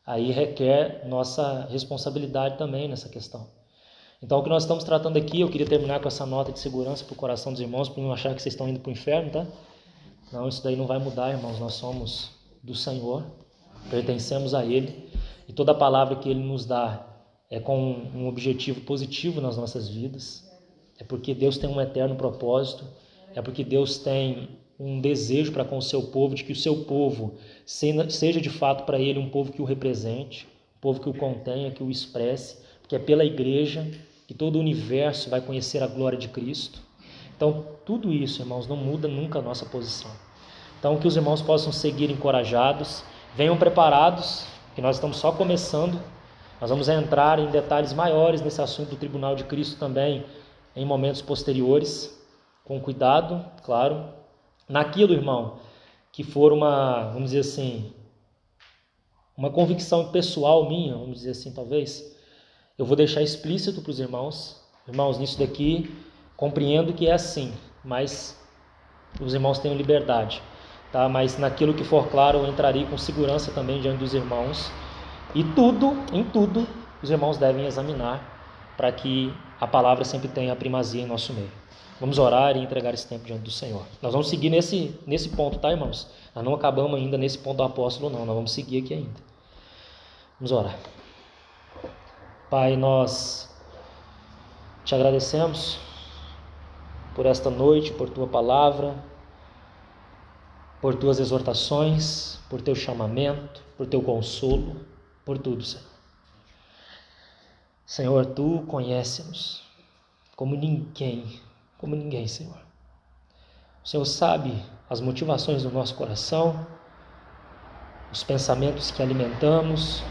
aí requer nossa responsabilidade também nessa questão. Então o que nós estamos tratando aqui, eu queria terminar com essa nota de segurança para o coração dos irmãos, para não achar que vocês estão indo para o inferno, tá? Não, isso daí não vai mudar, irmãos, nós somos do Senhor, pertencemos a Ele, e toda palavra que Ele nos dá é com um objetivo positivo nas nossas vidas, é porque Deus tem um eterno propósito, é porque Deus tem um desejo para com o seu povo, de que o seu povo seja de fato para Ele um povo que o represente, um povo que o contenha, que o expresse, porque é pela igreja que todo o universo vai conhecer a glória de Cristo. Então, tudo isso, irmãos, não muda nunca a nossa posição. Então, que os irmãos possam seguir encorajados, Venham preparados, que nós estamos só começando. Nós vamos entrar em detalhes maiores nesse assunto do Tribunal de Cristo também em momentos posteriores, com cuidado, claro. Naquilo, irmão, que for vamos dizer assim, uma convicção pessoal minha, vamos dizer assim, talvez, eu vou deixar explícito para os irmãos. Irmãos, nisso daqui, compreendo que é assim, mas os irmãos tenham liberdade, tá? Mas naquilo que for claro, eu entrarei com segurança também diante dos irmãos. E em tudo, os irmãos devem examinar para que a palavra sempre tenha a primazia em nosso meio. Vamos orar e entregar esse tempo diante do Senhor. Nós vamos seguir nesse ponto, tá, irmãos? Nós não acabamos ainda nesse ponto do apóstolo, não. Nós vamos seguir aqui ainda. Vamos orar. Pai, nós te agradecemos por esta noite, por tua palavra, por tuas exortações, por teu chamamento, por teu consolo, por tudo, Senhor. Senhor, tu conhece-nos como ninguém, Senhor. O Senhor sabe as motivações do nosso coração, os pensamentos que alimentamos,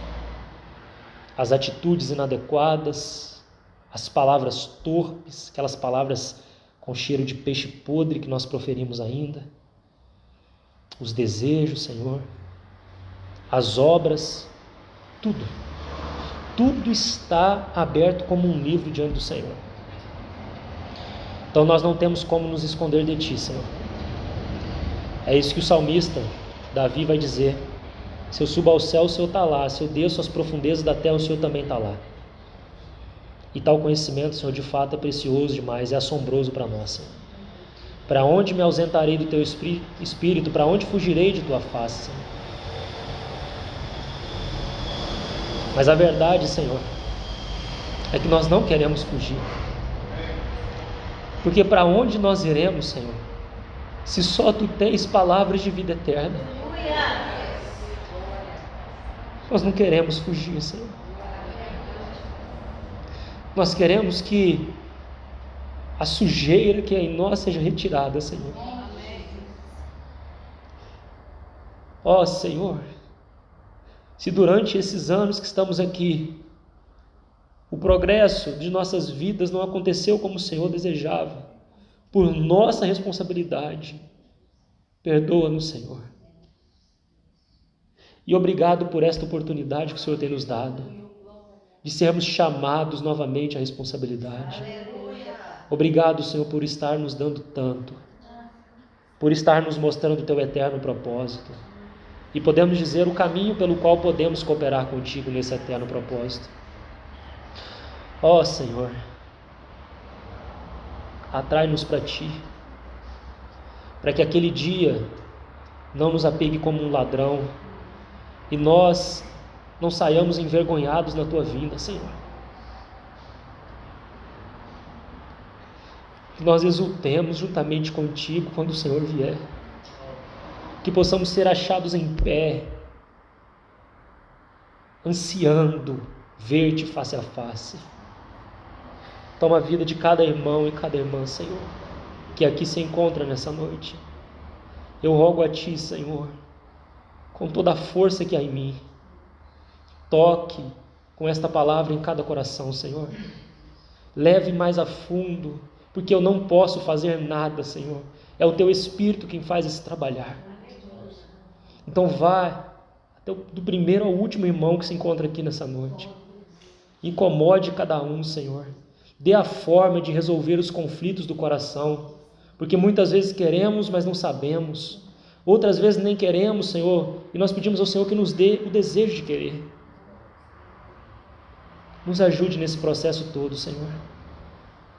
as atitudes inadequadas, as palavras torpes, aquelas palavras com cheiro de peixe podre que nós proferimos ainda, os desejos, Senhor, as obras, tudo está aberto como um livro diante do Senhor. Então nós não temos como nos esconder de Ti, Senhor. É isso que o salmista Davi vai dizer: se eu subo ao céu, o Senhor está lá; se eu desço às profundezas da terra, o Senhor também está lá. E tal conhecimento, Senhor, de fato é precioso demais, é assombroso para nós, Senhor. Para onde me ausentarei do Teu Espírito? Para onde fugirei de Tua face, Senhor? Mas a verdade, Senhor, é que nós não queremos fugir. Porque para onde nós iremos, Senhor, se só Tu tens palavras de vida eterna? Nós não queremos fugir, Senhor. Nós queremos que a sujeira que é em nós seja retirada, Senhor. Ó Senhor, se durante esses anos que estamos aqui, o progresso de nossas vidas não aconteceu como o Senhor desejava, por nossa responsabilidade, perdoa-nos, Senhor. E obrigado por esta oportunidade que o Senhor tem nos dado, de sermos chamados novamente à responsabilidade. Obrigado, Senhor, por estar nos dando tanto, por estar nos mostrando o Teu eterno propósito. E podemos dizer o caminho pelo qual podemos cooperar contigo nesse eterno propósito. Ó Senhor, atrai-nos para Ti, para que aquele dia não nos apegue como um ladrão e nós não saiamos envergonhados na Tua vinda, Senhor. Que nós exultemos juntamente contigo quando o Senhor vier. Que possamos ser achados em pé, ansiando ver-te face a face. Toma a vida de cada irmão e cada irmã, Senhor, que aqui se encontra nessa noite. Eu rogo a Ti, Senhor, com toda a força que há em mim, toque com esta palavra em cada coração, Senhor. Leve mais a fundo, porque eu não posso fazer nada, Senhor. É o Teu Espírito quem faz esse trabalhar. Então vá até do primeiro ao último irmão que se encontra aqui nessa noite. Incomode cada um, Senhor. Dê a forma de resolver os conflitos do coração, porque muitas vezes queremos, mas não sabemos. Outras vezes nem queremos, Senhor, e nós pedimos ao Senhor que nos dê o desejo de querer. Nos ajude nesse processo todo, Senhor,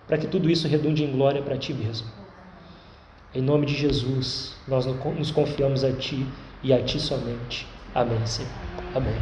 para que tudo isso redunde em glória para Ti mesmo. Em nome de Jesus, nós nos confiamos a Ti e a Ti somente. Amém, Senhor. Amém.